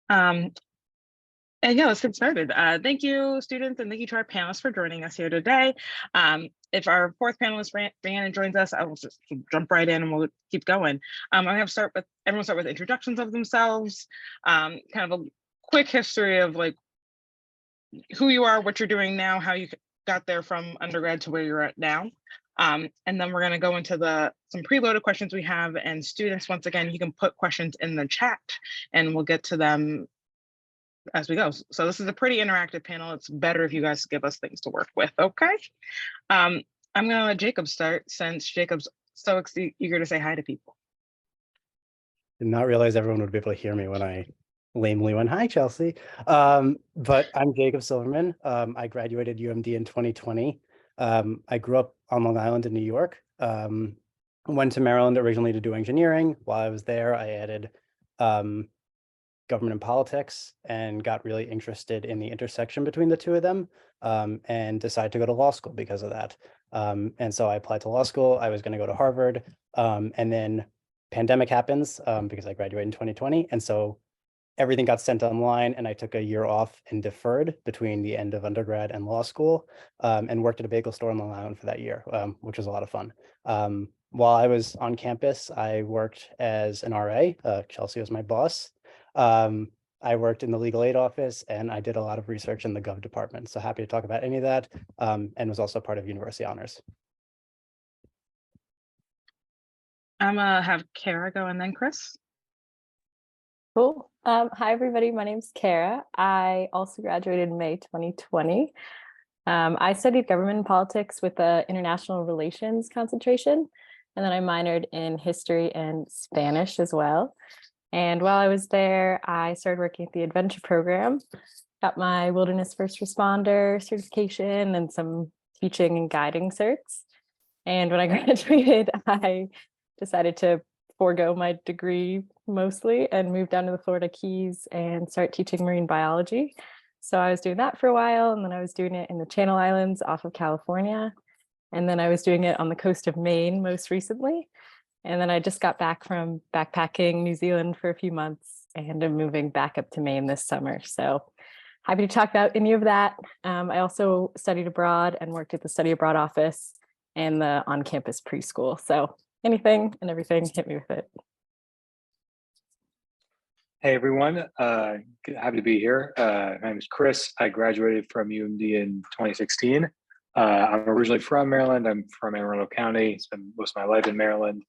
Um, and yeah, let's get started. Thank you, students, and thank you to our panelists for joining us here today. If our fourth panelist, Rhiannon, joins us, I will just jump right in and we'll keep going. I'm going to everyone start with introductions of themselves, kind of a quick history of like who you are, what you're doing now, how you got there from undergrad to where you're at now. And then we're going to go into some preloaded questions we have, and students, once again, you can put questions in the chat and we'll get to them as we go. So this is a pretty interactive panel. It's better if you guys give us things to work with, okay? I'm gonna let Jacob start since Jacob's so eager to say hi to people. Did not realize everyone would be able to hear me when I lamely went, "Hi, Chelsea." But I'm Jacob Silverman. I graduated UMD in 2020. I grew up on Long Island in New York. Went to Maryland originally to do engineering. While I was there, I added government and politics and got really interested in the intersection between the two of them, and decided to go to law school because of that. And so I applied to law school. I was going to go to Harvard, and then pandemic happens because I graduated in 2020. And so everything got sent online, and I took a year off and deferred between the end of undergrad and law school, and worked at a bagel store in Long Island for that year, which was a lot of fun. While I was on campus, I worked as an RA. Chelsea was my boss. I worked in the legal aid office, and I did a lot of research in the Gov department. So happy to talk about any of that, and was also part of University Honors. I'm gonna have Kara go and then Chris. Cool. Hi, everybody. My name's Kara. I also graduated in May 2020. I studied government and politics with an international relations concentration, and then I minored in history and Spanish as well. And while I was there, I started working at the adventure program, got my wilderness first responder certification and some teaching and guiding certs. And when I graduated, I decided to forego my degree mostly and moved down to the Florida Keys and start teaching marine biology. So I was doing that for a while, and then I was doing it in the Channel Islands off of California. And then I was doing it on the coast of Maine most recently. And then I just got back from backpacking New Zealand for a few months, and I'm moving back up to Maine this summer. So happy to talk about any of that. I also studied abroad and worked at the study abroad office and the on-campus preschool. So anything and everything, hit me with it. Hey everyone, happy to be here. My name is Chris. I graduated from UMD in 2016. I'm originally from Maryland. I'm from Anne Arundel County. Spent most of my life in Maryland.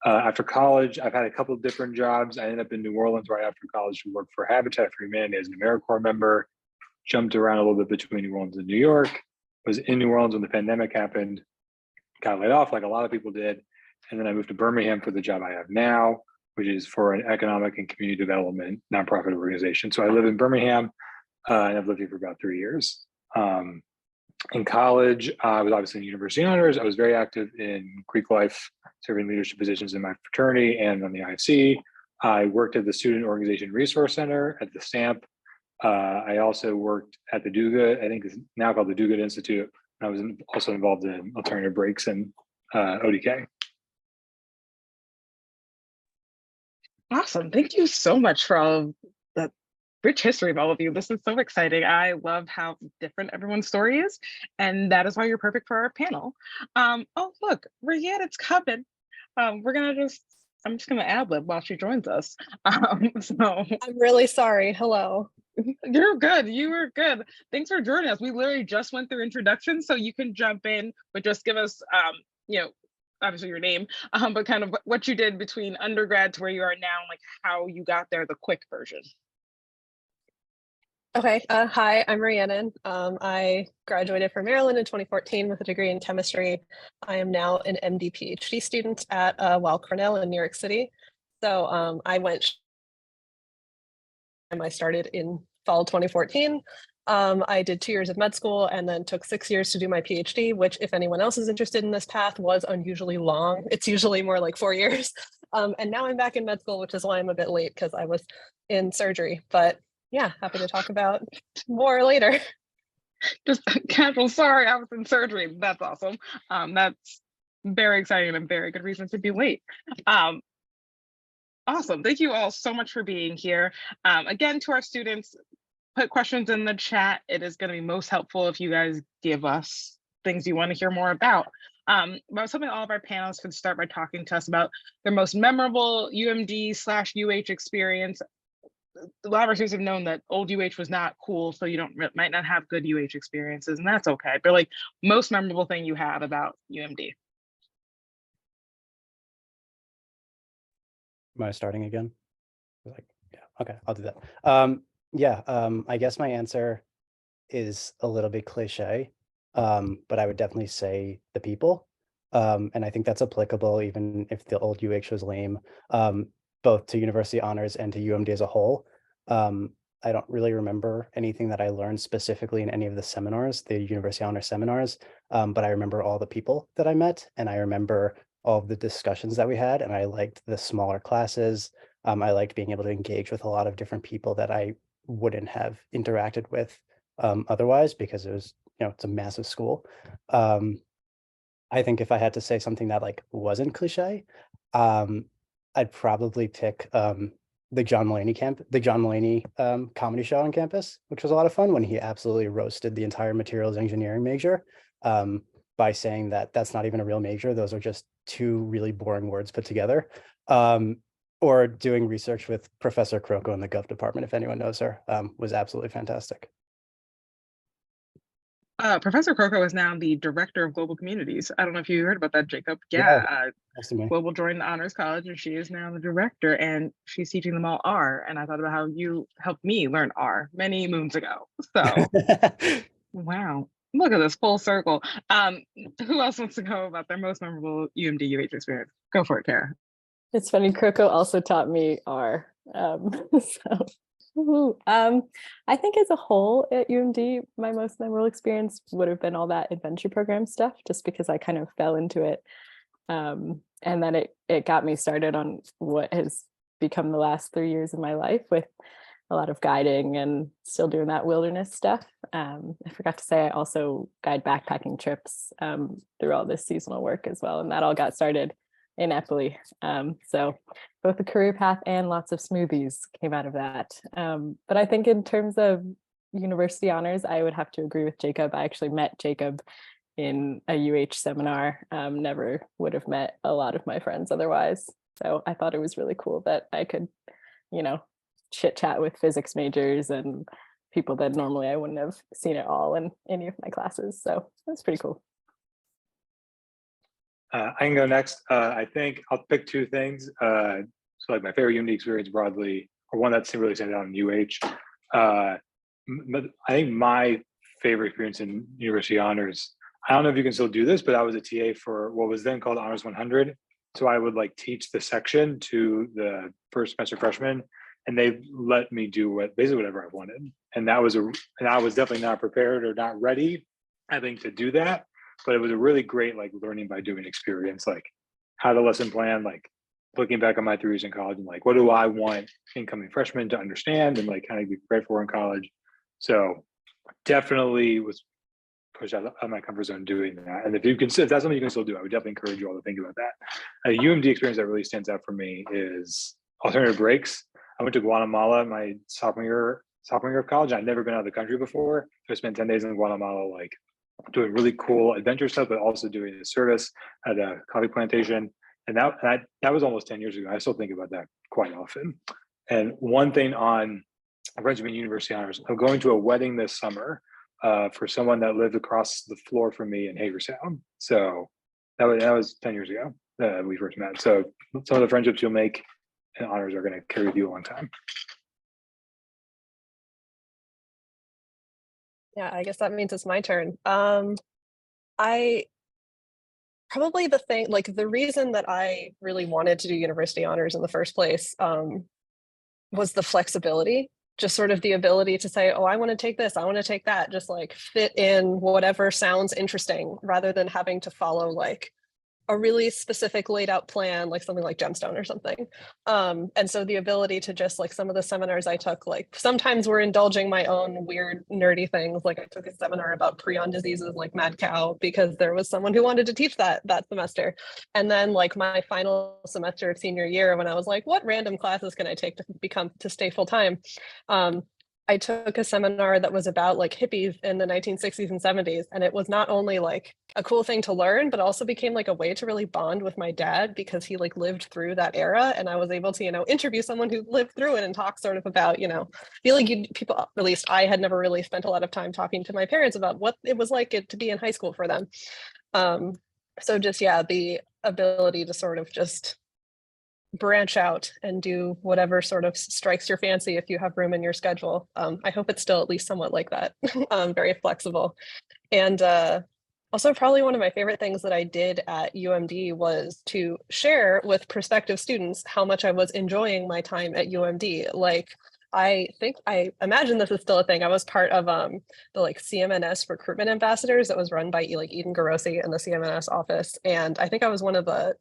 After college, I've had a couple of different jobs. I ended up in New Orleans right after college to work for Habitat for Humanity as an AmeriCorps member. Jumped around a little bit between New Orleans and New York. Was in New Orleans when the pandemic happened. Got laid off like a lot of people did. And then I moved to Birmingham for the job I have now, which is for an economic and community development nonprofit organization. So I live in Birmingham, and I've lived here for about 3 years. In college, I was obviously in University Honors. I was very active in Greek life, serving leadership positions in my fraternity and on the IFC. I worked at the Student Organization Resource Center at the STAMP. I also worked at the Duga, I think it's now called the Duga Institute. I was also involved in alternative breaks and ODK. Awesome. Thank you so much for all of that rich history of all of you. This is so exciting. I love how different everyone's story is, and that is why you're perfect for our panel. Oh, look, Rhiannon's coming. I'm just gonna ad-lib while she joins us. So I'm really sorry. Hello. You're good. You were good. Thanks for joining us. We literally just went through introductions, so you can jump in, but just give us, obviously your name, but kind of what you did between undergrad to where you are now, like how you got there, the quick version. Okay. Hi, I'm Rhiannon. I graduated from Maryland in 2014 with a degree in chemistry. I am now an MD PhD student at Weill Cornell in New York City. So I started in fall 2014. I did 2 years of med school and then took 6 years to do my PhD, which if anyone else is interested in this path was unusually long. It's usually more like 4 years. And now I'm back in med school, which is why I'm a bit late because I was in surgery, but yeah, happy to talk about more later. Just casual, sorry, I was in surgery. That's awesome. That's very exciting and a very good reason to be late. Awesome. Thank you all so much for being here. Again, to our students, put questions in the chat. It is going to be most helpful if you guys give us things you want to hear more about. But I was hoping all of our panelists could start by talking to us about their most memorable UMD/UH experience. A lot of our students have known that old UH was not cool, so you might not have good UH experiences, and that's okay. But like, most memorable thing you have about UMD. Am I starting again? Like, yeah, okay, I'll do that. I guess my answer is a little bit cliche, but I would definitely say the people. And I think that's applicable even if the old UH was lame, both to university honors and to UMD as a whole. I don't really remember anything that I learned specifically in any of the seminars, the university honor seminars, but I remember all the people that I met, and I remember all of the discussions that we had, and I liked the smaller classes. I liked being able to engage with a lot of different people that I wouldn't have interacted with otherwise, because it was, it's a massive school. I think if I had to say something that like wasn't cliche, I'd probably pick the John Mulaney comedy show on campus, which was a lot of fun, when he absolutely roasted the entire materials engineering major by saying that that's not even a real major. Those are just two really boring words put together. Or doing research with Professor Kroko in the Gov department, if anyone knows her, was absolutely fantastic. Professor Kroko is now the director of global communities. I don't know if you heard about that, Jacob. Yeah, Global joined the Honors College, and she is now the director, and she's teaching them all R. And I thought about how you helped me learn R many moons ago. So, wow, look at this full circle. Who else wants to go about their most memorable UMD UH experience? Go for it, Kara. It's funny, Kroko also taught me R. I think as a whole at UMD, my most memorable experience would have been all that adventure program stuff, just because I kind of fell into it. And then it got me started on what has become the last 3 years of my life, with a lot of guiding and still doing that wilderness stuff. I forgot to say, I also guide backpacking trips through all this seasonal work as well. And that all got started in Eppley. So both the career path and lots of smoothies came out of that. But I think in terms of university honors, I would have to agree with Jacob. I actually met Jacob in a UH seminar, never would have met a lot of my friends otherwise. So I thought it was really cool that I could, chit chat with physics majors and people that normally I wouldn't have seen at all in any of my classes. So that's pretty cool. I can go next. I think I'll pick two things. So like my favorite UMD experience broadly, or one that's really stands out in UH. I think my favorite experience in university honors, I don't know if you can still do this, but I was a TA for what was then called Honors 100. So I would like teach the section to the first semester freshmen, and they let me do basically whatever I wanted. And I was definitely not prepared or not ready, I think, to do that. But it was a really great like learning by doing experience, like how to lesson plan, like looking back on my 3 years in college and like, what do I want incoming freshmen to understand and like kind of be prepared for in college. So definitely was pushed out of my comfort zone doing that. And if that's something you can still do, I would definitely encourage you all to think about that. A UMD experience that really stands out for me is alternative breaks. I went to Guatemala my sophomore year of college. I'd never been out of the country before. So I spent 10 days in Guatemala, like doing really cool adventure stuff, but also doing a service at a coffee plantation. And that was almost 10 years ago. I still think about that quite often. And one thing on Regiment University Honors, I'm going to a wedding this summer for someone that lived across the floor from me in Hagerstown. So that was 10 years ago that we first met. So some of the friendships you'll make in honors are going to carry with you a long time. Yeah, I guess that means it's my turn. I probably the reason that I really wanted to do university honors in the first place was the flexibility, just sort of the ability to say, oh, I want to take this, I want to take that, just like fit in whatever sounds interesting, rather than having to follow like a really specific laid out plan, like something like Gemstone or something. And so the ability to just like some of the seminars I took, like sometimes we're indulging my own weird nerdy things. Like I took a seminar about prion diseases like mad cow because there was someone who wanted to teach that semester. And then like my final semester of senior year, when I was like, what random classes can I take to stay full time? I took a seminar that was about like hippies in the 1960s and 70s. And it was not only like a cool thing to learn, but also became like a way to really bond with my dad because he like lived through that era. And I was able to, interview someone who lived through it and talk sort of about, feel like people, at least I had never really spent a lot of time talking to my parents about what it was like to be in high school for them. So just, yeah, the ability to sort of just branch out and do whatever sort of strikes your fancy if you have room in your schedule. I hope it's still at least somewhat like that, very flexible. And also probably one of my favorite things that I did at UMD was to share with prospective students how much I was enjoying my time at UMD. Like, I imagine this is still a thing. I was part of the like CMNS recruitment ambassadors that was run by like Eden Garosi in the CMNS office. And I think I was one of the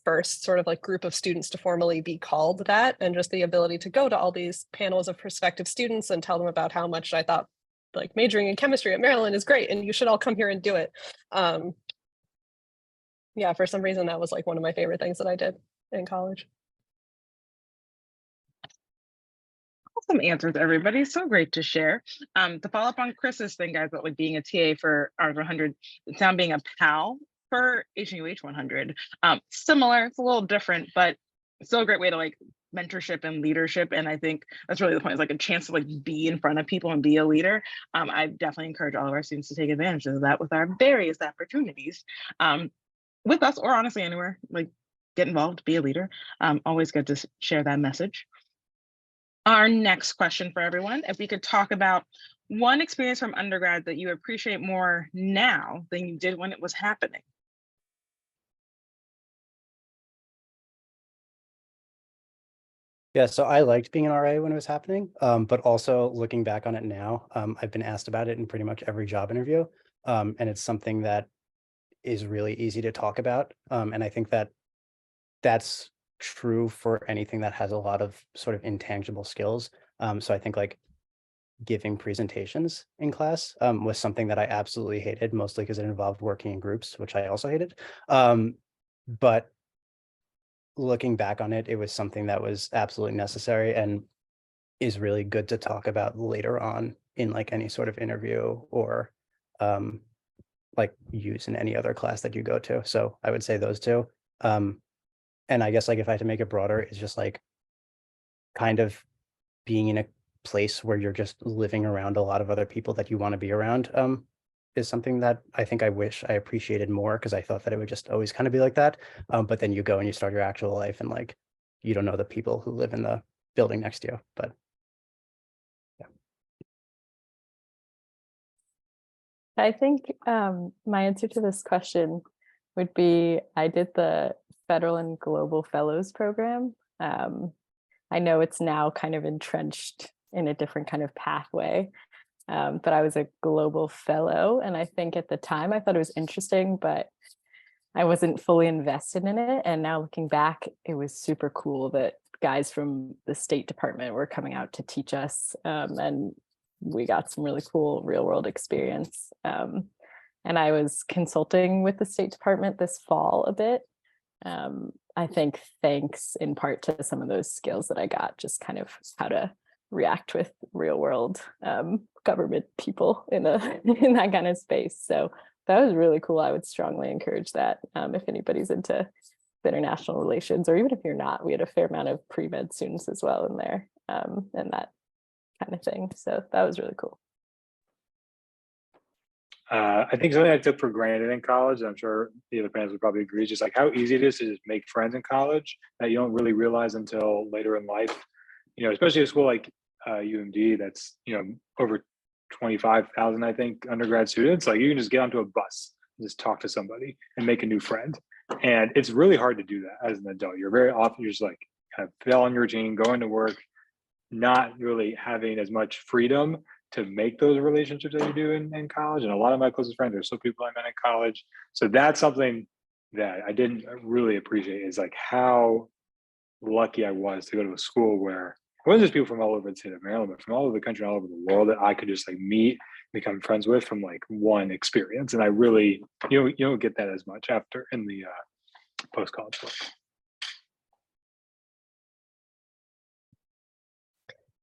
first sort of like group of students to formally be called that, and just the ability to go to all these panels of prospective students and tell them about how much I thought like majoring in chemistry at Maryland is great and you should all come here and do it. Yeah, for some reason that was like one of my favorite things that I did in college. Awesome answers, everybody. So great to share. To follow up on Chris's thing, guys, about like being a TA for Art 100, it's now being a PAL for HUH 100. Similar, it's a little different, but still a great way to like mentorship and leadership. And I think that's really the point, is like a chance to like be in front of people and be a leader. I definitely encourage all of our students to take advantage of that with our various opportunities, with us or honestly anywhere. Like, get involved, be a leader. Always good to share that message. Our next question for everyone, if we could talk about one experience from undergrad that you appreciate more now than you did when it was happening. Yeah, so I liked being an RA when it was happening, but also looking back on it now, I've been asked about it in pretty much every job interview, and it's something that is really easy to talk about, and I think that that's true for anything that has a lot of sort of intangible skills. So I think like giving presentations in class was something that I absolutely hated, mostly because it involved working in groups, which I also hated. But looking back on it, it was something that was absolutely necessary and is really good to talk about later on in like any sort of interview or like use in any other class that you go to. So I would say those two. And I guess like if I had to make it broader, it's just like kind of being in a place where you're just living around a lot of other people that you want to be around is something that I think I wish I appreciated more, because I thought that it would just always kind of be like that. But then you go and you start your actual life and like you don't know the people who live in the building next to you. But yeah. I think my answer to this question would be I did the Federal and Global Fellows program. I know it's now kind of entrenched in a different kind of pathway, but I was a global fellow. And I think at the time I thought it was interesting, but I wasn't fully invested in it. And now looking back, it was super cool that guys from the State Department were coming out to teach us. And we got some really cool real world experience. And I was consulting with the State Department this fall a bit. I think thanks in part to some of those skills that I got, just kind of how to react with real world government people in in that kind of space. So that was really cool. I would strongly encourage that if anybody's into international relations, or even if you're not. We had a fair amount of pre-med students as well in there and that kind of thing. So that was really cool. I think something I took for granted in college, and I'm sure the other parents would probably agree, is just like how easy it is to just make friends in college that you don't really realize until later in life. You know, especially a school like UMD that's, you know, over 25,000, I think, undergrad students. Like you can just get onto a bus and just talk to somebody and make a new friend. And it's really hard to do that as an adult. You're very often just like kind of fell on your routine, going to work, not really having as much freedom to make those relationships that you do in college. And a lot of my closest friends are still people I met in college. So that's something that I didn't really appreciate is like how lucky I was to go to a school where it wasn't just people from all over the state of Maryland, but from all over the country, all over the world that I could just like meet, become friends with from like one experience. And I really, you don't get that as much after in the post-college work.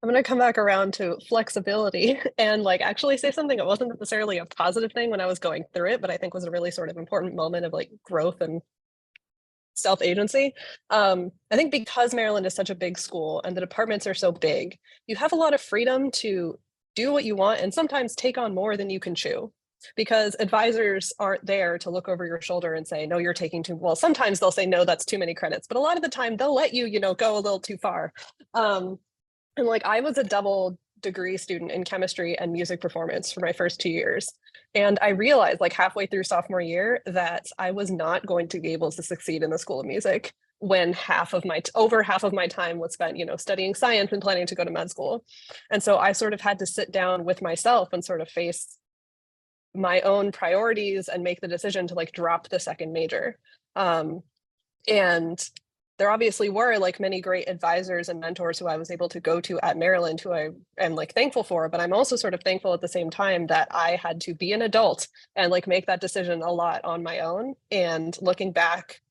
I'm going to come back around to flexibility and like actually say something that wasn't necessarily a positive thing when I was going through it, but I think was a really sort of important moment of like growth and self-agency. I think because Maryland is such a big school and the departments are so big, you have a lot of freedom to do what you want and sometimes take on more than you can chew, because advisors aren't there to look over your shoulder and say, no, you're taking too, well, sometimes they'll say, no, that's too many credits, but a lot of the time they'll let you, go a little too far. And like I was a double degree student in chemistry and music performance for my first 2 years. And I realized like halfway through sophomore year that I was not going to be able to succeed in the School of Music when over half of my time was spent, studying science and planning to go to med school. And so I sort of had to sit down with myself and sort of face my own priorities and make the decision to like drop the second major. And there obviously were like many great advisors and mentors who I was able to go to at Maryland, who I am like thankful for, but I'm also sort of thankful at the same time that I had to be an adult and like make that decision a lot on my own. And looking back,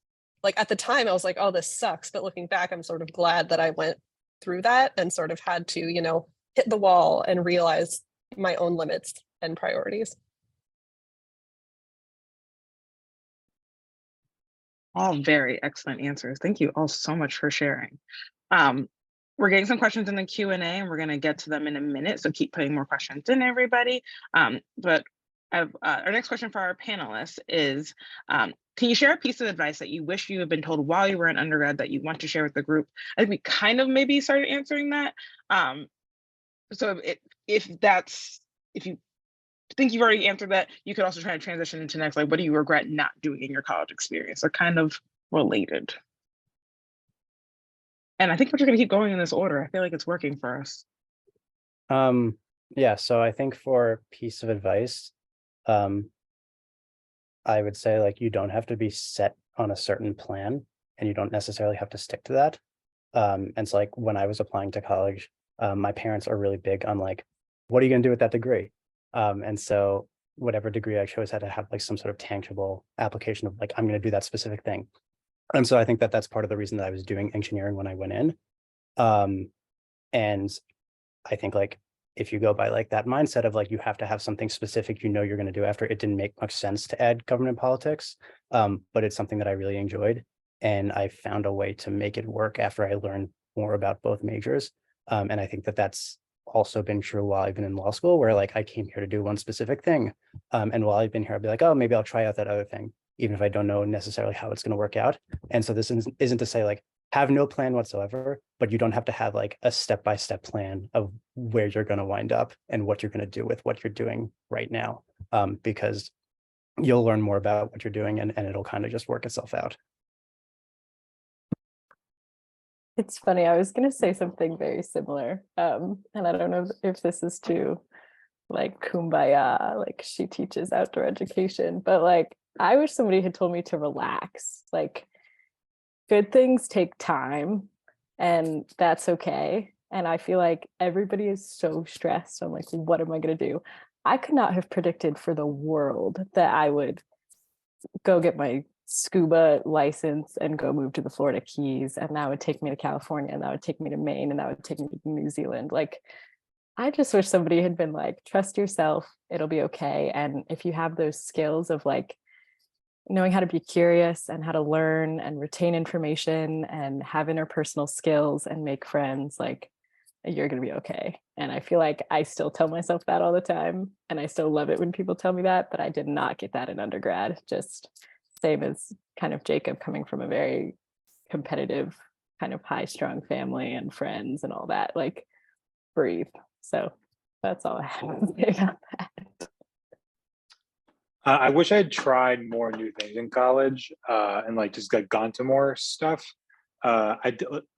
like at the time I was like, oh, this sucks. But looking back, I'm sort of glad that I went through that and sort of had to, hit the wall and realize my own limits and priorities. All very excellent answers. Thank you all so much for sharing. We're getting some questions in the Q&A and we're going to get to them in a minute. So keep putting more questions in, everybody. But our next question for our panelists is, can you share a piece of advice that you wish you had been told while you were in undergrad that you want to share with the group? I think we kind of maybe started answering that. So if you think you've already answered that, you could also try to transition into next, like, what do you regret not doing in your college experience? They're kind of related. And I think we're just gonna keep going in this order. I feel like it's working for us. Yeah, so I think for piece of advice, I would say like you don't have to be set on a certain plan and you don't necessarily have to stick to that. And so like when I was applying to college, my parents are really big on like, what are you gonna do with that degree? And so whatever degree I chose had to have like some sort of tangible application of like, I'm going to do that specific thing. And so I think that that's part of the reason that I was doing engineering when I went in. And I think like, if you go by like that mindset of like, you have to have something specific, you're going to do after, it didn't make much sense to add government politics. But it's something that I really enjoyed. And I found a way to make it work after I learned more about both majors. And I think that that's also been true while I've been in law school, where like I came here to do one specific thing. And while I've been here, I'll be like, oh, maybe I'll try out that other thing, even if I don't know necessarily how it's going to work out. And so this isn't to say like, have no plan whatsoever, but you don't have to have like a step-by-step plan of where you're going to wind up and what you're going to do with what you're doing right now. Because you'll learn more about what you're doing and it'll kind of just work itself out. It's funny, I was going to say something very similar. And I don't know if this is too like kumbaya, like she teaches outdoor education, but like I wish somebody had told me to relax. Like good things take time and that's okay. And I feel like everybody is so stressed. I'm like, what am I going to do? I could not have predicted for the world that I would go get my scuba license and go move to the Florida Keys, and that would take me to California, and that would take me to Maine, and that would take me to New Zealand. Like I just wish somebody had been like, trust yourself, it'll be okay. And if you have those skills of like knowing how to be curious and how to learn and retain information and have interpersonal skills and make friends, like you're going to be okay. And I feel like I still tell myself that all the time, and I still love it when people tell me that, but I did not get that in undergrad. Just same as kind of Jacob, coming from a very competitive, kind of high-strung family and friends and all that, like breathe. So that's all I have to say about that. I wish I had tried more new things in college and like just like gone to more stuff. I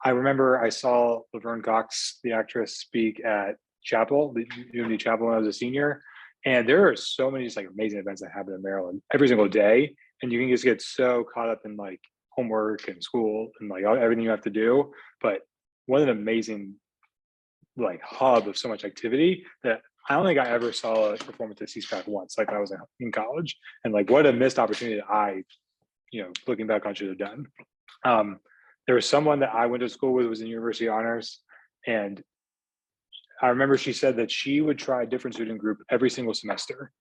remember I saw Laverne Cox, the actress, speak at Chapel, the Unity Chapel, when I was a senior. And there are so many just like amazing events that happen in Maryland every single day. and you can just get so caught up in like homework and school and like everything you have to do. But what an amazing like hub of so much activity that I don't think I ever saw a performance at CSPAC once, like when I was in college. And like what a missed opportunity that I, looking back on, should have done. There was someone that I went to school with, was in university honors, and I remember she said that she would try a different student group every single semester.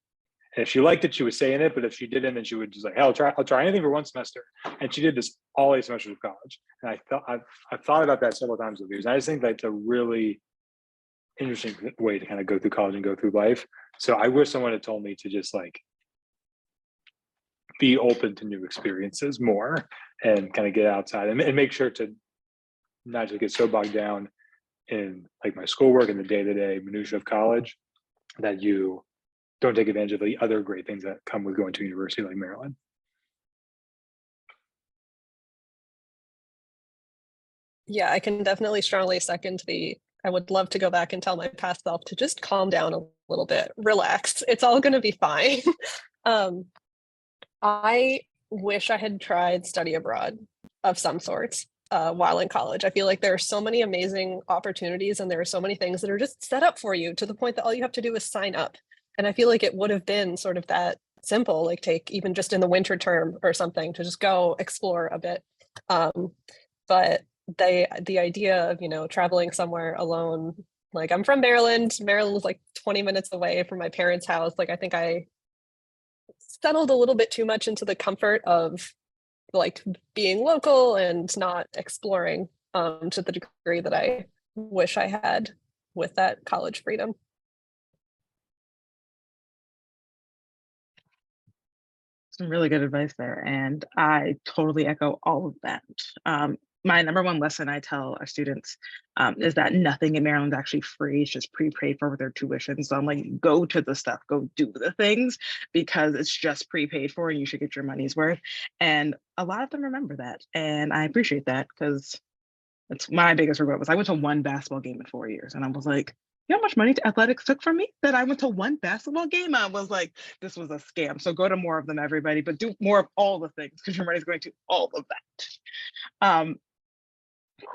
And if she liked it, she would stay in it. But if she didn't, then she would just like, hey, I'll try anything for one semester. And she did this all 8 semesters of college. And I've thought about that several times with you. And I just think that's a really interesting way to kind of go through college and go through life. So I wish someone had told me to just like be open to new experiences more and kind of get outside and make sure to not just get so bogged down in like my schoolwork and the day-to-day minutia of college that you don't take advantage of the other great things that come with going to a university like Maryland. Yeah, I can definitely strongly second I would love to go back and tell my past self to just calm down a little bit, relax. It's all going to be fine. I wish I had tried study abroad of some sorts while in college. I feel like there are so many amazing opportunities and there are so many things that are just set up for you to the point that all you have to do is sign up. And I feel like it would have been sort of that simple, like take even just in the winter term or something to just go explore a bit. But the idea of, traveling somewhere alone, like I'm from Maryland. Maryland was like 20 minutes away from my parents' house. Like I think I settled a little bit too much into the comfort of like being local and not exploring to the degree that I wish I had with that college freedom. Some really good advice there, and I totally echo all of that. My number one lesson I tell our students is that nothing in Maryland is actually free. It's just prepaid for their tuition. So I'm like, go to the stuff, go do the things, because it's just prepaid for and you should get your money's worth. And a lot of them remember that. And I appreciate that, because it's my biggest regret was I went to one basketball game in 4 years. And I was like, you know how much money athletics took from me that I went to one basketball game? I was like, this was a scam. So go to more of them, everybody, but do more of all the things, because your money's going to all of that.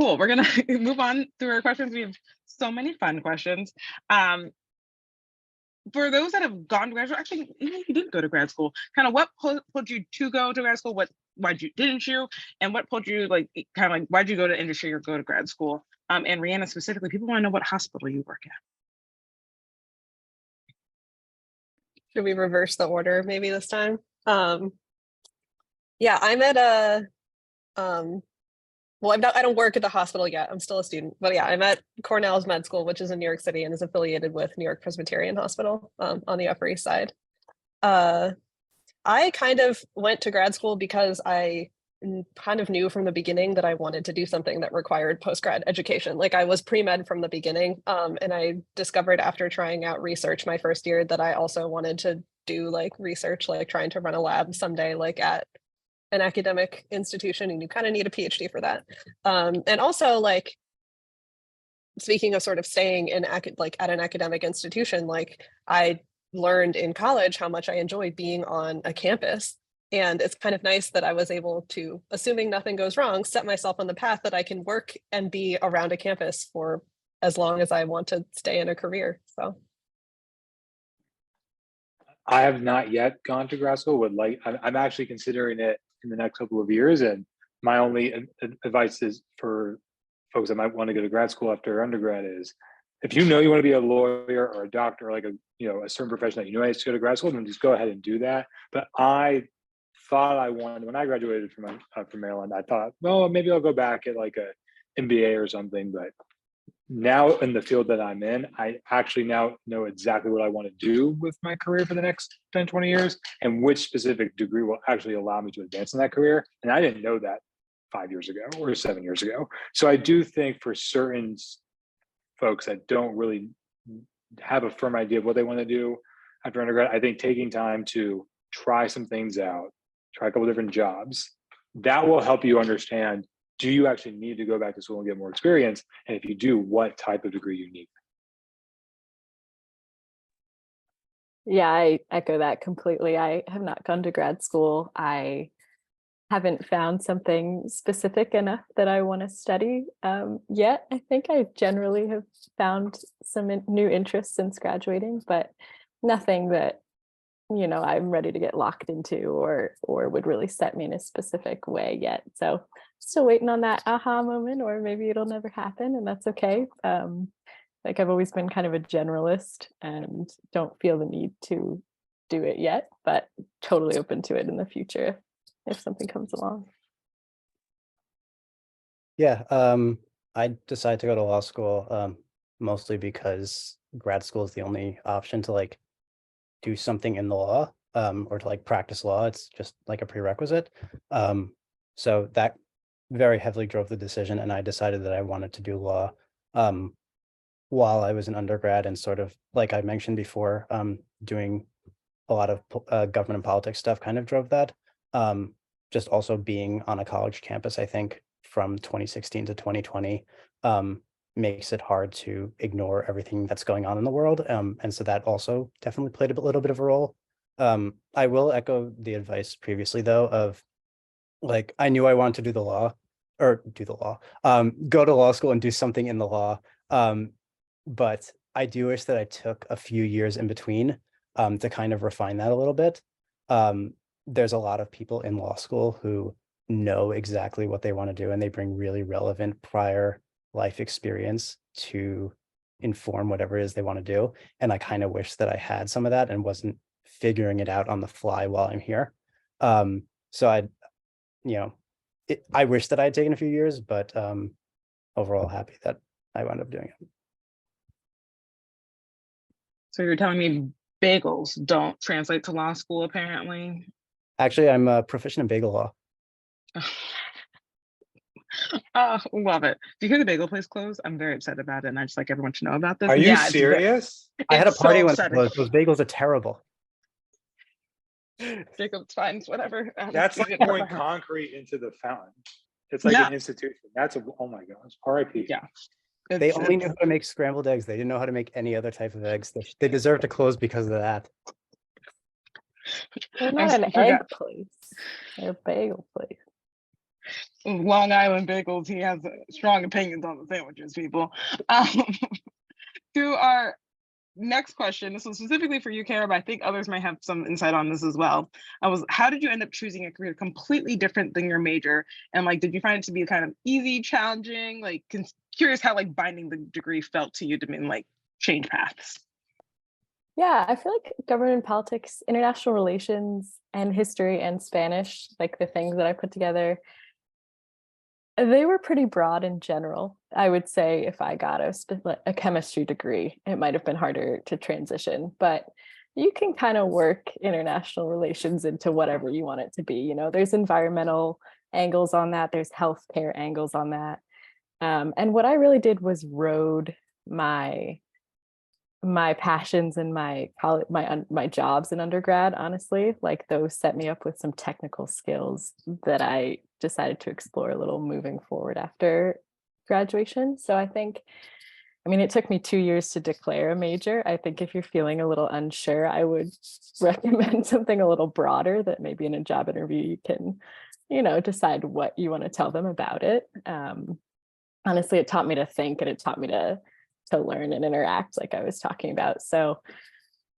Cool, we're gonna move on through our questions. We have so many fun questions. For those that have gone to grad school, actually, even if you didn't go to grad school, kind of what pulled you to go to grad school? Why'd you didn't you? And what pulled you why'd you go to industry or go to grad school? And Rhiannon specifically, people want to know what hospital you work at. Should we reverse the order maybe this time? Yeah, I'm at I don't work at the hospital yet. I'm still a student, but yeah, I'm at Cornell's med school, which is in New York City and is affiliated with New York Presbyterian Hospital on the Upper East Side. I kind of went to grad school because I kind of knew from the beginning that I wanted to do something that required post-grad education. Like I was pre-med from the beginning, and I discovered after trying out research my first year that I also wanted to do like research, like trying to run a lab someday, like at an academic institution, and you kind of need a PhD for that. And also, like, speaking of sort of staying in at an academic institution, like I learned in college how much I enjoyed being on a campus. And it's kind of nice that I was able to, assuming nothing goes wrong, set myself on the path that I can work and be around a campus for as long as I want to stay in a career. So I have not yet gone to grad school. I'm actually considering it in the next couple of years. And my only advice is for folks that might want to go to grad school after undergrad is, if you know you want to be a lawyer or a doctor, or like a certain profession that you know has to go to grad school, then just go ahead and do that. But I thought I wanted, when I graduated from Maryland, I thought, well, maybe I'll go back at like a MBA or something. But now in the field that I'm in, I actually now know exactly what I want to do with my career for the next 10, 20 years, and which specific degree will actually allow me to advance in that career. And I didn't know that 5 years ago or 7 years ago. So I do think for certain folks that don't really have a firm idea of what they want to do after undergrad, I think taking time to try some things out, try a couple different jobs, that will help you understand, do you actually need to go back to school and get more experience? And if you do, what type of degree you need? Yeah, I echo that completely. I have not gone to grad school. I haven't found something specific enough that I want to study yet. I think I generally have found some new interests since graduating, but nothing that, you know, I'm ready to get locked into or would really set me in a specific way yet. So still waiting on that aha moment, or maybe it'll never happen, and that's okay. Like I've always been kind of a generalist and don't feel the need to do it yet, but totally open to it in the future if something comes along. Yeah, I decided to go to law school mostly because grad school is the only option to like do something in the law or to like practice law. It's just like a prerequisite. So that very heavily drove the decision, and I decided that I wanted to do law while I was an undergrad, and sort of like I mentioned before, doing a lot of government and politics stuff kind of drove that. Just also being on a college campus, I think from 2016 to 2020 makes it hard to ignore everything that's going on in the world. And so that also definitely played a little bit of a role. I will echo the advice previously, though, of like, I knew I wanted to do the law or do the law, go to law school and do something in the law. But I do wish that I took a few years in between to kind of refine that a little bit. There's a lot of people in law school who know exactly what they want to do, and they bring really relevant prior life experience to inform whatever it is they want to do. And I kind of wish that I had some of that and wasn't figuring it out on the fly while I'm here. So I wish that I had taken a few years, but overall happy that I wound up doing it. So you're telling me bagels don't translate to law school, apparently? Actually, I'm proficient in bagel law. Love it. Do you hear the bagel place closed? I'm very upset about it, and I just like everyone to know about this. Are you Yeah, serious? I had a it's party so when it upsetting. closed. Those bagels are terrible. Jacob, it's fine, it's whatever. That's like pouring concrete into the fountain. It's like Yeah. an institution. Oh my gosh, RIP. Yeah. They only knew how to make scrambled eggs. They didn't know how to make any other type of eggs. They deserve to close because of that. They're not an egg place. They're a bagel place. Long Island bagels, he has strong opinions on the sandwiches, people. To our next question, this was specifically for you, Kara, but I think others might have some insight on this as well. How did you end up choosing a career completely different than your major? And like, did you find it to be kind of easy, challenging? Like, curious how like binding the degree felt to you to mean like change paths. Yeah, I feel like government and politics, international relations, and history and Spanish, like the things that I put together, they were pretty broad in general. I would say if I got a chemistry degree, it might have been harder to transition, but you can kind of work international relations into whatever you want it to be. You know, there's environmental angles on that, there's healthcare angles on that. And what I really did was rode my passions and my jobs in undergrad, honestly. Like those set me up with some technical skills that I decided to explore a little moving forward after graduation. So I think, I mean, it took me 2 years to declare a major. I think if you're feeling a little unsure, I would recommend something a little broader that maybe in a job interview you can, you know, decide what you want to tell them about it. Honestly, it taught me to think, and it taught me to learn and interact, like I was talking about. So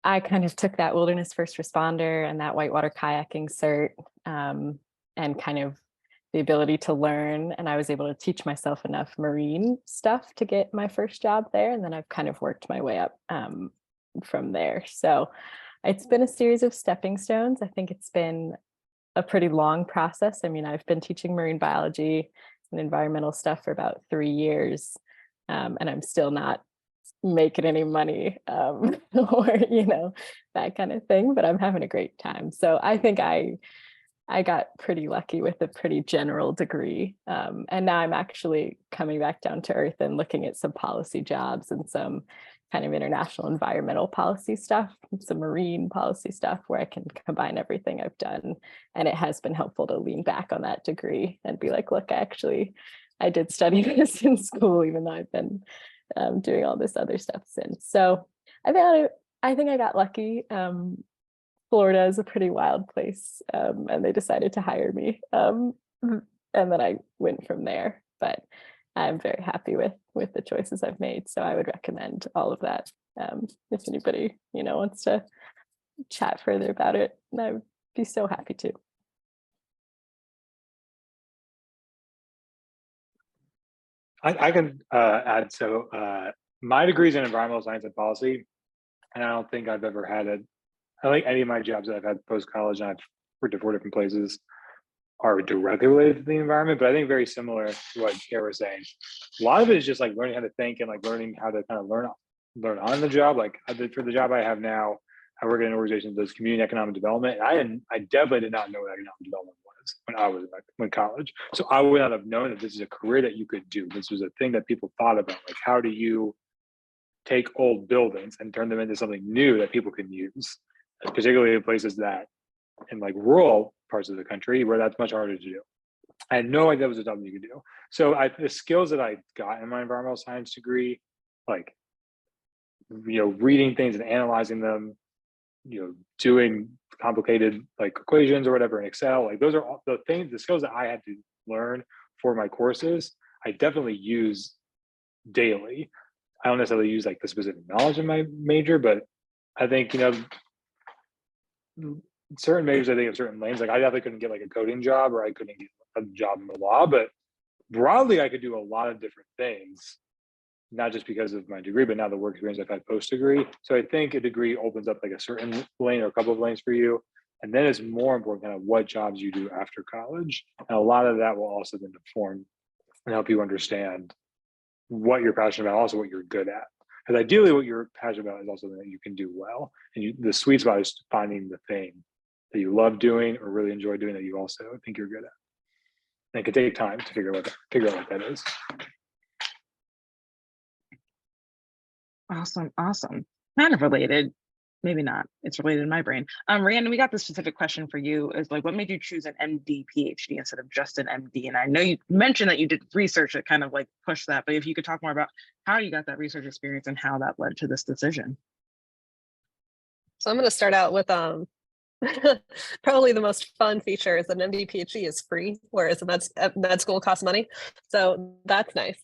I kind of took that wilderness first responder and that whitewater kayaking cert and kind of the ability to learn. And I was able to teach myself enough marine stuff to get my first job there. And then I've kind of worked my way up from there. So it's been a series of stepping stones. I think it's been a pretty long process. I mean, I've been teaching marine biology and environmental stuff for about 3 years. And I'm still not making any money or, you know, that kind of thing, but I'm having a great time. So I think I got pretty lucky with a pretty general degree. And now I'm actually coming back down to earth and looking at some policy jobs and some kind of international environmental policy stuff, some marine policy stuff where I can combine everything I've done. And it has been helpful to lean back on that degree and be like, look, I did study this in school, even though I've been doing all this other stuff since. So I found it I think I got lucky. Florida is a pretty wild place, and they decided to hire me. And then I went from there. But I'm very happy with the choices I've made. So I would recommend all of that. If anybody, wants to chat further about it, I would be so happy to. I can add. So my degree is in environmental science and policy, and I don't think I've ever had I think any of my jobs that I've had post college, and I've worked at 4 different places, are directly related to the environment. But I think very similar to what Kara was saying. A lot of it is just like learning how to think and like learning how to kind of learn on the job. Like for the job I have now, I work in an organization that does community economic development. And I definitely did not know what economic development was when I was in college. So I would not have known that this is a career that you could do. This was a thing that people thought about. Like, how do you take old buildings and turn them into something new that people can use, particularly in places that in like rural parts of the country where that's much harder to do. I had no idea that was a job you could do. So the skills that I got in my environmental science degree, like, reading things and analyzing them, doing complicated like equations or whatever in Excel, like those are all the skills that I had to learn for my courses. I definitely use daily. I don't necessarily use like the specific knowledge in my major, but I think, certain majors, I think, have certain lanes. Like I definitely couldn't get like a coding job, or I couldn't get a job in the law, but broadly I could do a lot of different things, not just because of my degree, but now the work experience I've had post-degree. So I think a degree opens up like a certain lane or a couple of lanes for you. And then it's more important kind of what jobs you do after college. And a lot of that will also then inform and help you understand what you're passionate about, also what you're good at. Because ideally what you're passionate about is also that you can do well. And the sweet spot is finding the thing that you love doing or really enjoy doing that you also think you're good at. And it can take time to figure out what that is. Awesome. Kind of related, maybe not. It's related in my brain. Rhiannon, we got the specific question for you is like, what made you choose an MD PhD instead of just an MD? And I know you mentioned that you did research that kind of like pushed that, but if you could talk more about how you got that research experience and how that led to this decision. So I'm going to start out with probably the most fun feature is an MD PhD is free, whereas a med school costs money. So that's nice.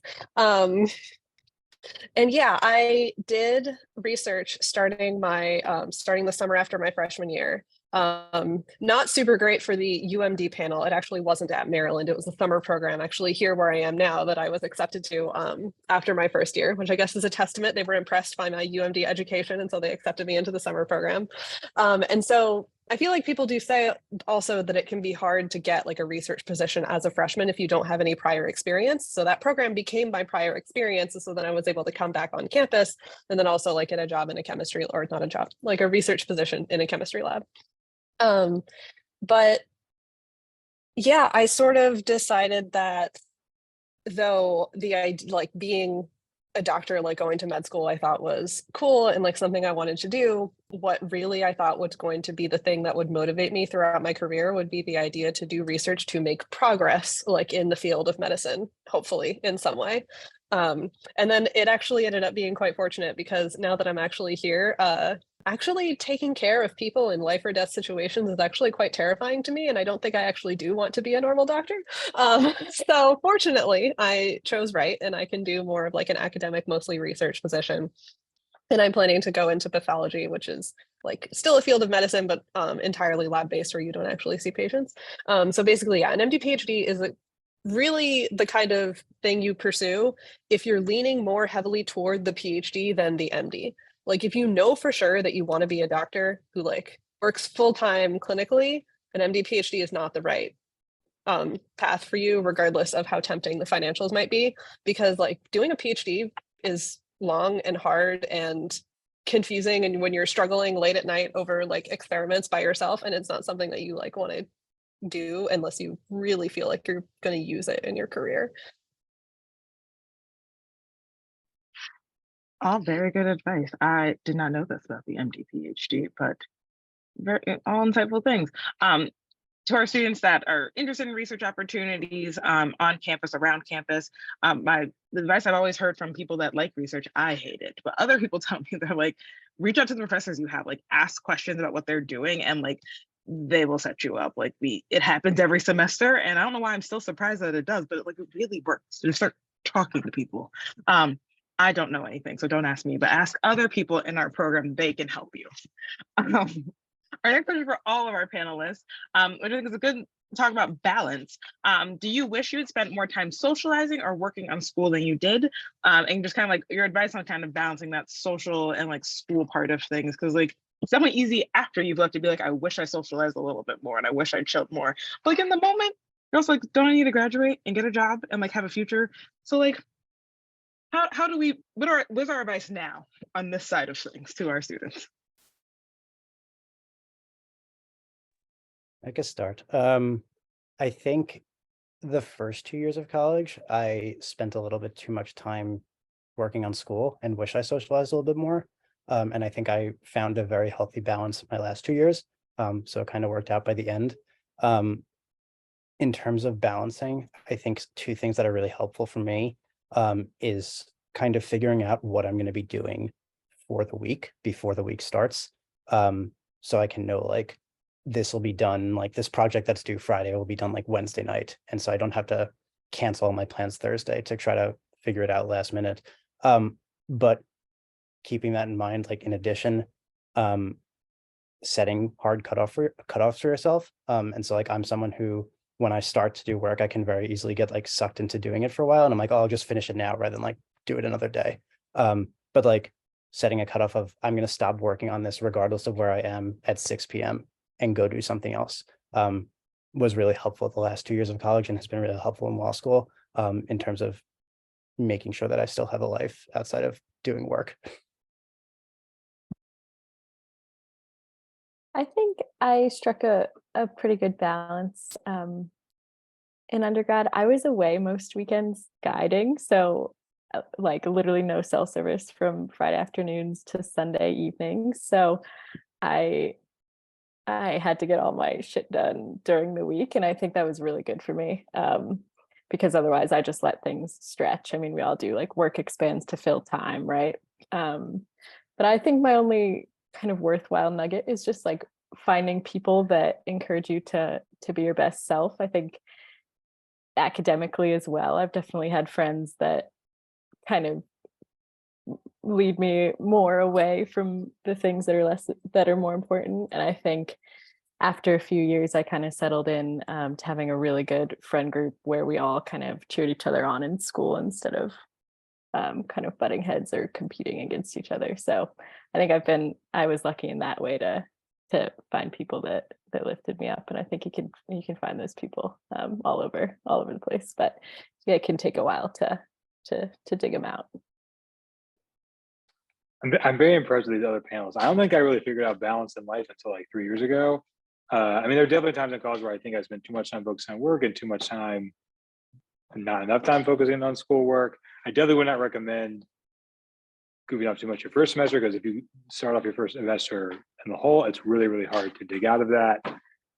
And yeah, I did research starting the summer after my freshman year. Not super great for the UMD panel. It actually wasn't at Maryland. It was a summer program actually here where I am now that I was accepted to after my first year, which I guess is a testament. They were impressed by my UMD education, and so they accepted me into the summer program. And so I feel like people do say also that it can be hard to get like a research position as a freshman if you don't have any prior experience. So that program became my prior experience. So then I was able to come back on campus and then also like get a job in a chemistry, or not a job, like a research position in a chemistry lab. But yeah, I sort of decided that though the idea, like being a doctor, like going to med school, I thought was cool and like something I wanted to do. What really I thought was going to be the thing that would motivate me throughout my career would be the idea to do research to make progress, like in the field of medicine, hopefully in some way. And then it actually ended up being quite fortunate because now that I'm actually here, actually taking care of people in life or death situations is actually quite terrifying to me. And I don't think I actually do want to be a normal doctor. So fortunately, I chose right, and I can do more of like an academic, mostly research position. And I'm planning to go into pathology, which is like still a field of medicine, but entirely lab-based where you don't actually see patients. So basically, yeah, an MD PhD is really the kind of thing you pursue if you're leaning more heavily toward the PhD than the MD. Like if you know for sure that you want to be a doctor who like works full-time clinically, an MD PhD is not the right path for you, regardless of how tempting the financials might be, because like doing a PhD is long and hard and confusing, and when you're struggling late at night over like experiments by yourself, and it's not something that you like want to do unless you really feel like you're going to use it in your career. All very good advice. I did not know this about the MD PhD, but all insightful things. To our students that are interested in research opportunities on campus, around campus, the advice I've always heard from people that like research, I hate it, but other people tell me they're like, reach out to the professors you have, like ask questions about what they're doing, and like they will set you up. Like it happens every semester, and I don't know why I'm still surprised that it does, but it really works. Just start talking to people. I don't know anything, so don't ask me, but ask other people in our program. They can help you. Our next question for all of our panelists, which I think is a good talk about balance. Do you wish you had spent more time socializing or working on school than you did? And just kind of like your advice on kind of balancing that social and like school part of things, because like it's definitely easy after you've left to be like, I wish I socialized a little bit more and I wish I chilled more. But like in the moment, you're also like, don't I need to graduate and get a job and like have a future? So like, how do we, what's our advice now on this side of things to our students? I can start. I think the first 2 years of college, I spent a little bit too much time working on school and wish I socialized a little bit more. And I think I found a very healthy balance my last 2 years. So it kind of worked out by the end. In terms of balancing, I think two things that are really helpful for me is kind of figuring out what I'm going to be doing for the week before the week starts. So I can know like, this will be done, like this project that's due Friday will be done like Wednesday night. And so I don't have to cancel all my plans Thursday to try to figure it out last minute. But keeping that in mind, like in addition, setting hard cutoffs for yourself. And so like I'm someone who, when I start to do work, I can very easily get like sucked into doing it for a while. And I'm like, oh, I'll just finish it now rather than like do it another day. But like setting a cutoff of I'm going to stop working on this regardless of where I am at 6 p.m. and go do something else was really helpful the last 2 years of college and has been really helpful in law school in terms of making sure that I still have a life outside of doing work. I think I struck a pretty good balance. In undergrad, I was away most weekends guiding, so like literally no cell service from Friday afternoons to Sunday evenings. So I had to get all my shit done during the week, and I think that was really good for me because otherwise I just let things stretch. I mean, we all do, like work expands to fill time, right? But I think my only kind of worthwhile nugget is just like finding people that encourage you to be your best self. I think academically as well, I've definitely had friends that kind of lead me more away from the things that are more important. And I think after a few years, I kind of settled in to having a really good friend group where we all kind of cheered each other on in school instead of kind of butting heads or competing against each other. So I think I was lucky in that way to find people that lifted me up. And I think you can find those people all over the place, but yeah, it can take a while to dig them out. I'm very impressed with these other panels. I don't think I really figured out balance in life until like 3 years ago. I mean, there are definitely times in college where I think I spent too much time focusing on work and too much time, not enough time focusing on schoolwork. I definitely would not recommend goofing off too much your first semester, because if you start off your first semester in the hole, it's really, really hard to dig out of that.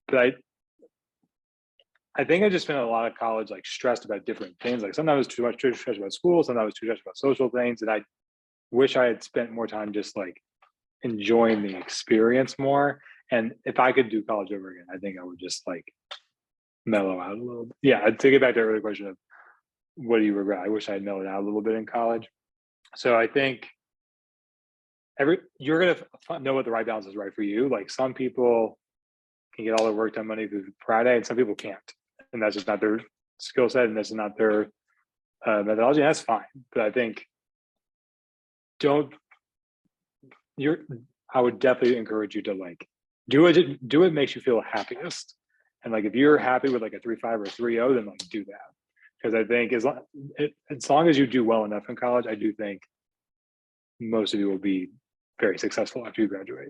But I think I just spent a lot of college like stressed about different things. Like sometimes too much stressed about school, sometimes I was too stressed about social things, and I wish I had spent more time just like enjoying the experience more. And if I could do college over again, I think I would just like mellow out a little bit. Yeah, to get back to the earlier question of what do you regret? I wish I had mellowed out a little bit in college. So I think you're gonna know what the right balance is right for you. Like some people can get all their work done Monday through Friday, and some people can't, and that's just not their skill set, and that's not their methodology. And that's fine. But I think I would definitely encourage you to like do it makes you feel happiest. And like if you're happy with like a 3.5 or a 3.0, then like do that. Because I think as long as you do well enough in college, I do think most of you will be very successful after you graduate.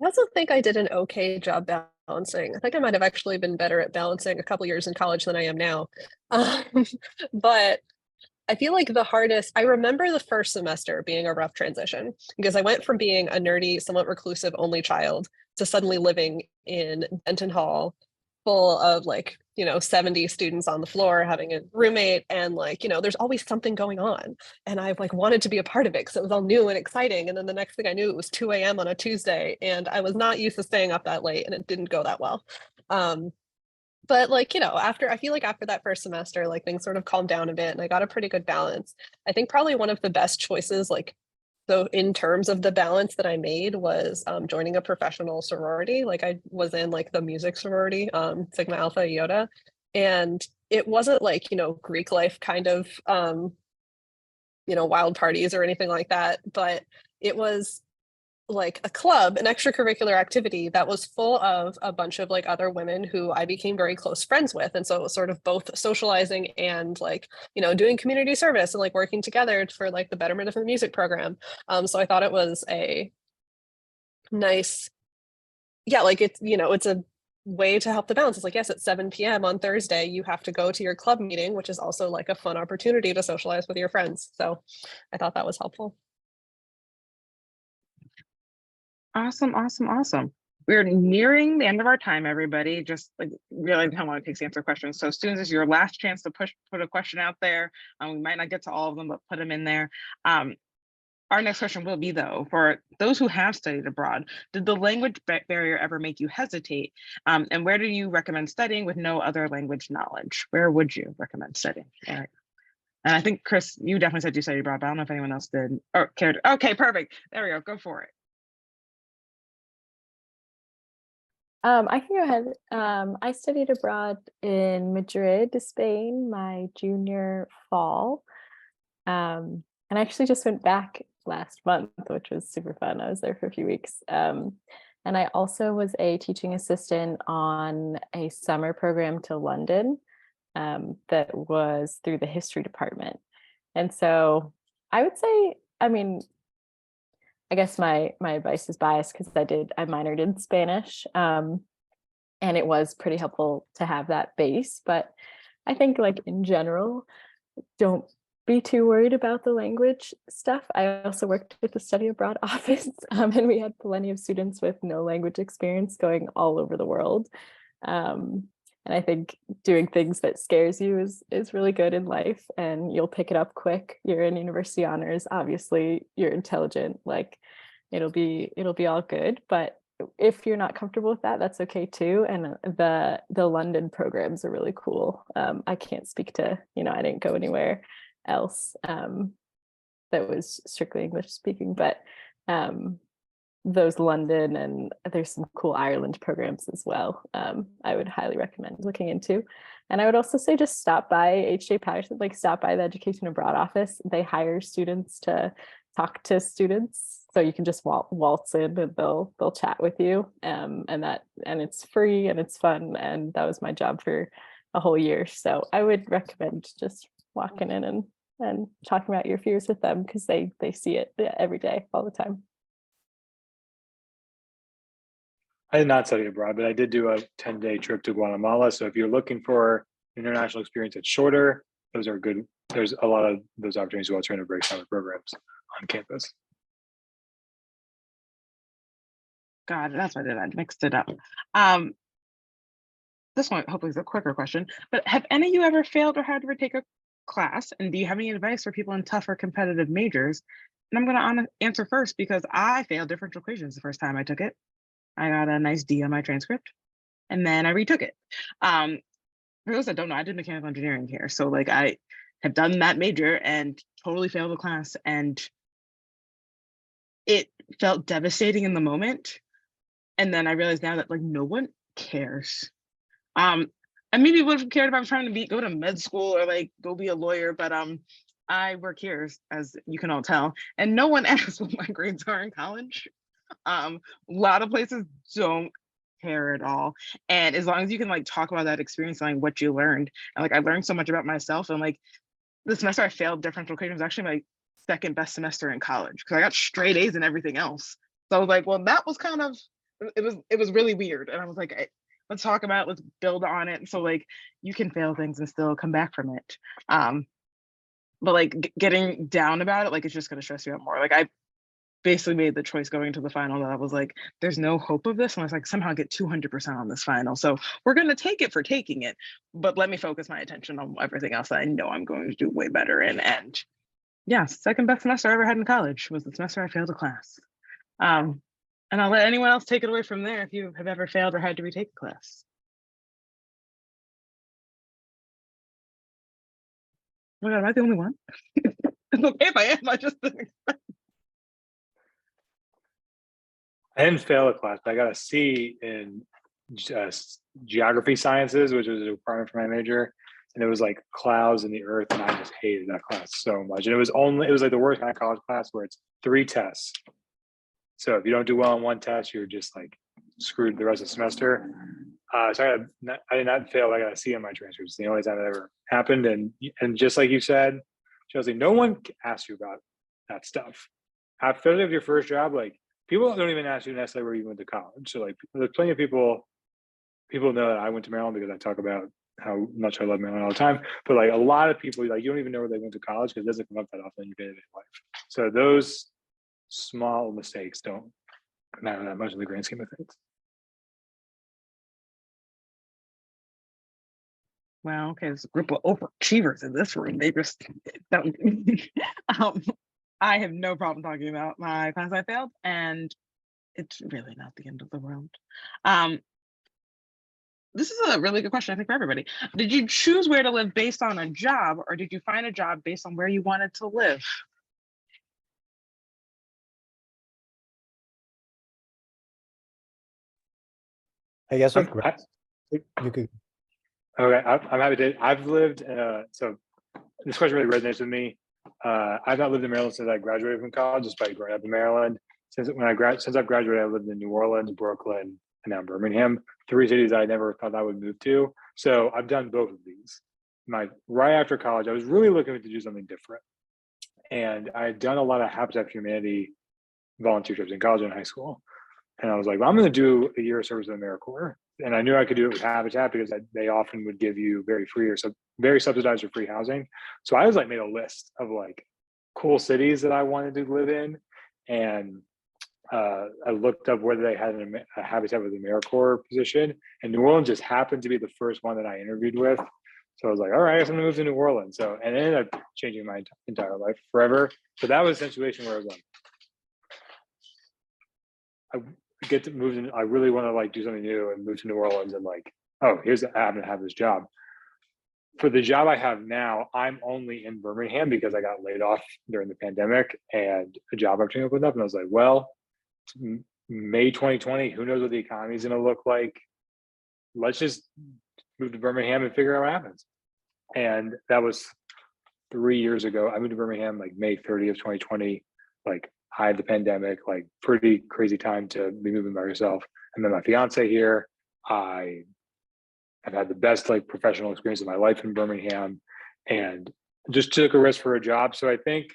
I also think I did an okay job balancing. I think I might have actually been better at balancing a couple years in college than I am now. But I feel like I remember the first semester being a rough transition, because I went from being a nerdy, somewhat reclusive only child to suddenly living in Benton Hall full of like, 70 students on the floor having a roommate, and like, there's always something going on. And I've like wanted to be a part of it because it was all new and exciting. And then the next thing I knew, it was 2 a.m. on a Tuesday, and I was not used to staying up that late, and it didn't go that well. But like, I feel like after that first semester, like things sort of calmed down a bit and I got a pretty good balance. I think probably one of the best choices, like, so in terms of the balance that I made, was joining a professional sorority. Like I was in like the music sorority, Sigma Alpha Iota. And it wasn't like, Greek life kind of, wild parties or anything like that, but it was like a club, an extracurricular activity that was full of a bunch of like other women who I became very close friends with. And so it was sort of both socializing and like, doing community service and like working together for like the betterment of the music program. So I thought it was a nice, yeah, like it's a way to help the balance. It's like, yes, at 7 p.m. on Thursday, you have to go to your club meeting, which is also like a fun opportunity to socialize with your friends. So I thought that was helpful. Awesome, awesome, awesome. We're nearing the end of our time, everybody. Just like realizing how long it takes to answer questions. So students, this is your last chance to put a question out there. We might not get to all of them, but put them in there. Our next question will be, though, for those who have studied abroad, did the language barrier ever make you hesitate? And where do you recommend studying with no other language knowledge? Where would you recommend studying? Eric. And I think, Chris, you definitely said you studied abroad, but I don't know if anyone else did or cared. Okay, perfect. There we go. Go for it. I can go ahead. I studied abroad in Madrid, Spain, my junior fall. And I actually just went back last month, which was super fun. I was there for a few weeks. And I also was a teaching assistant on a summer program to London that was through the history department. And so I would say, I guess my advice is biased because I minored in Spanish, and it was pretty helpful to have that base. But I think like in general, don't be too worried about the language stuff. I also worked with the study abroad office, and we had plenty of students with no language experience going all over the world. And I think doing things that scares you is really good in life, and you'll pick it up quick. You're in university honors, obviously you're intelligent, like it'll be all good. But if you're not comfortable with that, that's okay too. And the London programs are really cool. I can't speak to, I didn't go anywhere else that was strictly English speaking, but those London, and there's some cool Ireland programs as well. I would highly recommend looking into. And I would also say just stop by H.J. Patterson, like stop by the Education Abroad office. They hire students to talk to students, so you can just waltz in and they'll chat with you. And it's free and it's fun. And that was my job for a whole year. So I would recommend just walking in and talking about your fears with them, because they see it every day, all the time. I did not study abroad, but I did do a 10-day trip to Guatemala. So if you're looking for international experience that's shorter, those are good. There's a lot of those opportunities to alternative break summer programs on campus. God, that's what I did. I mixed it up. This one hopefully is a quicker question, but have any of you ever failed or had to retake a class? And do you have any advice for people in tougher competitive majors? And I'm going to answer first because I failed differential equations the first time I took it. I got a nice D on my transcript, and then I retook it. For those that don't know, I did mechanical engineering here. So like I have done that major and totally failed the class, and it felt devastating in the moment. And then I realized now that like no one cares. I maybe would have cared if I was trying to go to med school or like go be a lawyer, but I work here, as you can all tell, and no one asks what my grades are in college. A lot of places don't care at all, and as long as you can like talk about that experience and like what you learned, and like I learned so much about myself. And like the semester I failed differential equations was actually my second best semester in college because I got straight A's and everything else. So I was like, well, that was kind of it was really weird, and I was like, let's talk about it, let's build on it. So like you can fail things and still come back from it, but like getting down about it, like it's just going to stress you out more. Like basically made the choice going to the final that I was like, there's no hope of this unless I somehow get 200% on this final. So we're going to take it for taking it, but let me focus my attention on everything else that I know I'm going to do way better in. And yeah, second best semester I ever had in college was the semester I failed a class. And I'll let anyone else take it away from there if you have ever failed or had to retake a class. Oh my God, am I the only one? It's okay if I am, I just didn't expect. I didn't fail a class, but I got a C in geography sciences, which was a requirement for my major. And it was like clouds and the earth, and I just hated that class so much. And it was like the worst kind of college class where it's 3 tests. So if you don't do well on one test, you're just like screwed the rest of the semester. So I did not fail. I got a C on my transcript. It's the only time that ever happened. And just like you said, Chelsea, no one asks you about that stuff. After your first job, like people don't even ask you necessarily where you went to college. So like there's plenty of people know that I went to Maryland because I talk about how much I love Maryland all the time. But like a lot of people, like you don't even know where they went to college because it doesn't come up that often in your day-to-day life. So those small mistakes don't matter that much in the grand scheme of things. Wow, okay, there's a group of overachievers in this room. They just don't. I have no problem talking about my class I failed, and it's really not the end of the world. This is a really good question, I think, for everybody. Did you choose where to live based on a job, or did you find a job based on where you wanted to live? I guess with you could. Okay, I'm happy to. I've lived. So this question really resonates with me. I've not lived in Maryland since I graduated from college, despite growing up in Maryland. Since I've graduated, I lived in New Orleans, Brooklyn, and now Birmingham. 3 cities I never thought I would move to. So I've done both of these. Right after college, I was really looking to do something different, and I had done a lot of Habitat for Humanity volunteer trips in college and high school. And I was like, well, I'm going to do a year of service in the AmeriCorps. And I knew I could do it with Habitat because they often would give you very free or very subsidized or free housing. So I was like made a list of like cool cities that I wanted to live in. And I looked up whether they had a Habitat with the AmeriCorps position. And New Orleans just happened to be the first one that I interviewed with. So I was like, all right, I guess I'm going to move to New Orleans. So, and it ended up changing my entire life forever. So that was a situation where I was like, I get to move in. I really want to like do something new and move to New Orleans and like, oh, I happen to have this job. For the job I have now, I'm only in Birmingham because I got laid off during the pandemic and a job opportunity opened up. And I was like, well, May 2020, who knows what the economy is going to look like? Let's just move to Birmingham and figure out what happens. And that was 3 years ago. I moved to Birmingham like May 30th, 2020, like high of the pandemic, like pretty crazy time to be moving by yourself. And then my fiance here, I've had the best like professional experience of my life in Birmingham and just took a risk for a job. So I think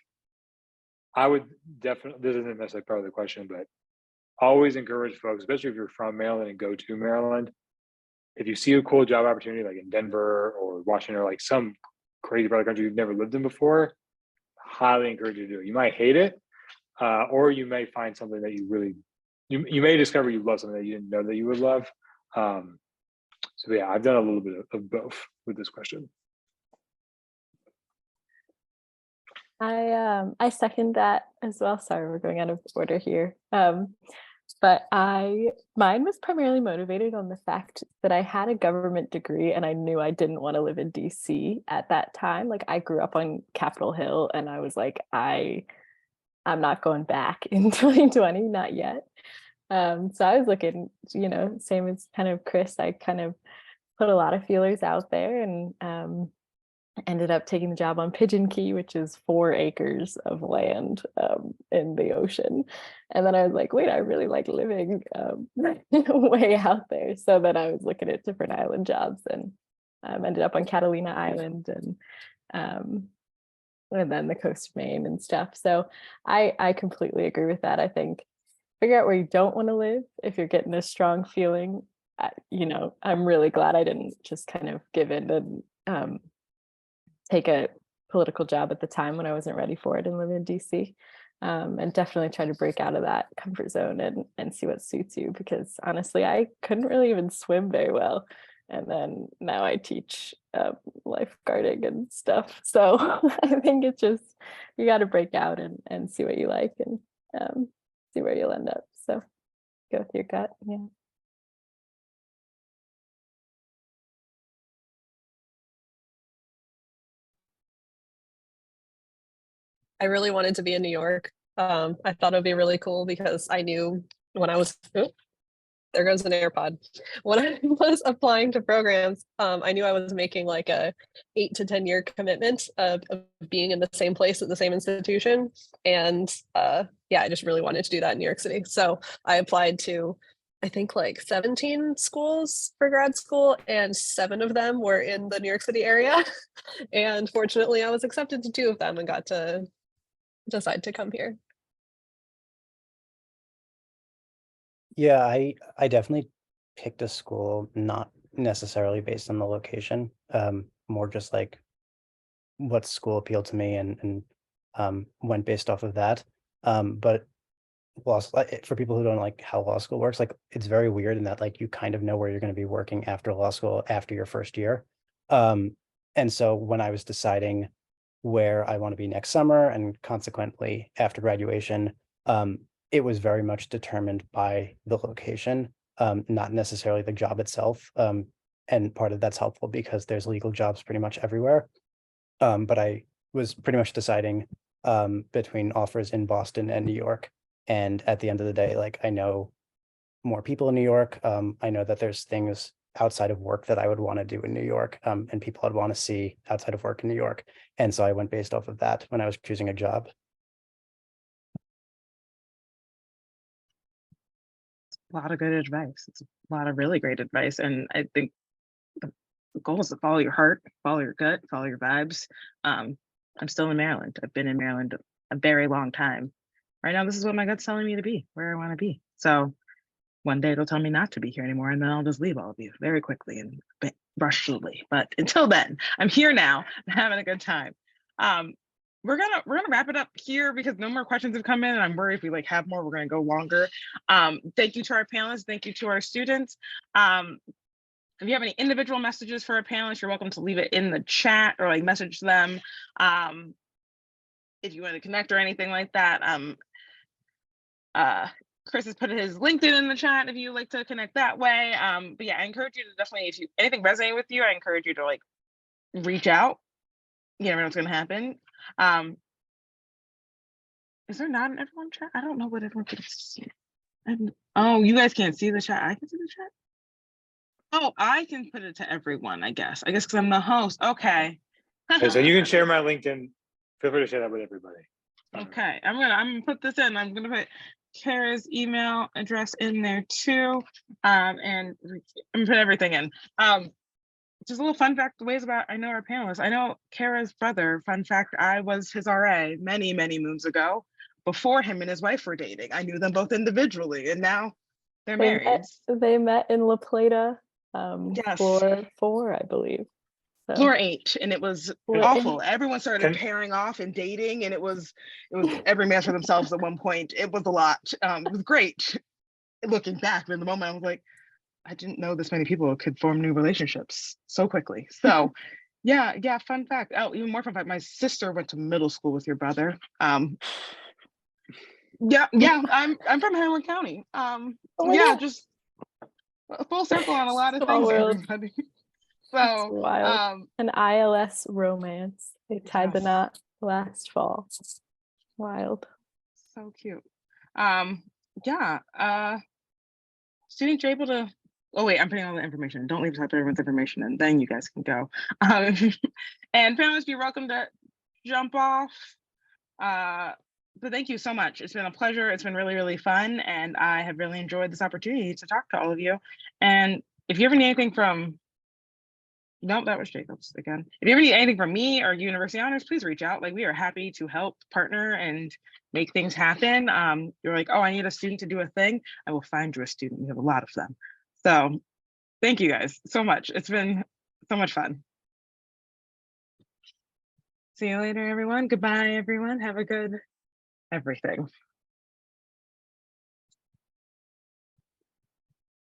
I would definitely, this isn't necessarily part of the question, but always encourage folks, especially if you're from Maryland and go to Maryland, if you see a cool job opportunity like in Denver or Washington or like some crazy part of the country you've never lived in before, highly encourage you to do it. You might hate it, or you may find something that you really, you may discover you love something that you didn't know that you would love. So yeah, I've done a little bit of both with this question. I second that as well. Sorry, we're going out of order here. But mine was primarily motivated on the fact that I had a government degree and I knew I didn't want to live in DC at that time. Like I grew up on Capitol Hill and I was like, I'm not going back in 2020, not yet. So I was looking, same as kind of Chris, I kind of put a lot of feelers out there and ended up taking the job on Pigeon Key, which is 4 acres of land in the ocean. And then I was like, wait, I really like living way out there. So then I was looking at different island jobs and ended up on Catalina Island and then the coast of Maine and stuff. So I completely agree with that. I think figure out where you don't want to live if you're getting a strong feeling. I'm really glad I didn't just kind of give in and take a political job at the time when I wasn't ready for it and live in DC. And definitely try to break out of that comfort zone and see what suits you, because honestly, I couldn't really even swim very well. And then now I teach lifeguarding and stuff. So I think it's just, you got to break out and see what you like and see where you'll end up. So go with your gut. Yeah. I really wanted to be in New York. I thought it would be really cool because I knew when I was, oh, there goes an AirPod. When I was applying to programs, I knew I was making like a 8 to 10 year commitment of being in the same place at the same institution. And yeah, I just really wanted to do that in New York City. So I applied to, I think like 17 schools for grad school, and 7 of them were in the New York City area. And fortunately, I was accepted to 2 of them and got to decide to come here. Yeah, I definitely picked a school not necessarily based on the location, more just like what school appealed to me and went based off of that. But for people who don't like how law school works, like it's very weird in that like you kind of know where you're going to be working after law school after your first year. And so when I was deciding where I want to be next summer and consequently after graduation, it was very much determined by the location, not necessarily the job itself. And part of that's helpful because there's legal jobs pretty much everywhere. But I was pretty much deciding between offers in Boston and New York. And at the end of the day, like I know more people in New York. I know that there's things outside of work that I would want to do in New York, and people I'd want to see outside of work in New York. And so I went based off of that when I was choosing a job. A lot of good advice. It's a lot of really great advice. And I think the goal is to follow your heart, follow your gut, follow your vibes. I'm still in Maryland. I've been in Maryland a very long time. Right now, this is what my gut's telling me to be, where I want to be. So one day it'll tell me not to be here anymore, and then I'll just leave all of you very quickly and rushly. But until then, I'm here now, I'm having a good time. We're gonna wrap it up here because no more questions have come in, and I'm worried if we like have more, we're gonna go longer. Thank you to our panelists, thank you to our students. If you have any individual messages for our panelists, you're welcome to leave it in the chat or like message them. If you want to connect or anything like that. Chris has put his LinkedIn in the chat if you like to connect that way. But yeah, I encourage you to definitely, if anything resonates with you, I encourage you to like reach out. You never know what's gonna happen. Is there not an everyone chat? I don't know what everyone can see. Oh, you guys can't see the chat. I can see the chat. Oh, I can put it to everyone, I guess because I'm the host. Okay. So you can share my LinkedIn. Feel free to share that with everybody. Okay, I'm gonna put this in. I'm gonna put Kara's email address in there too, and I'm gonna put everything in. Just a little fun fact, ways about I know our panelists. I know Kara's brother. Fun fact: I was his RA many moons ago, before him and his wife were dating. I knew them both individually, and now they're married. They met in La Plata, yes. floor 4, I believe. So. Floor 8, and it was awful. Everyone started pairing off and dating, and it was every man for themselves at one point. It was a lot. It was great looking back, but in the moment I was like, I didn't know this many people could form new relationships so quickly. So yeah, fun fact. Oh, even more fun fact, my sister went to middle school with your brother. Yeah, I'm from Howard County. Yeah, just a full circle on a lot of things, everybody. So wild. An ILS romance. They tied the knot last fall. Wild. So cute. Yeah. Students, you're able to. Oh wait, I'm putting all the information. Don't leave type everyone's information, and then you guys can go. And panelists, you're welcome to jump off. But thank you so much. It's been a pleasure. It's been really fun, and I have really enjoyed this opportunity to talk to all of you. And if you ever need anything from no, that was Jacobs again. If you ever need anything from me or University Honors, please reach out. Like we are happy to help partner and make things happen. You're like, oh, I need a student to do a thing. I will find you a student. We have a lot of them. So thank you guys so much. It's been so much fun. See you later, everyone. Goodbye, everyone. Have a good everything.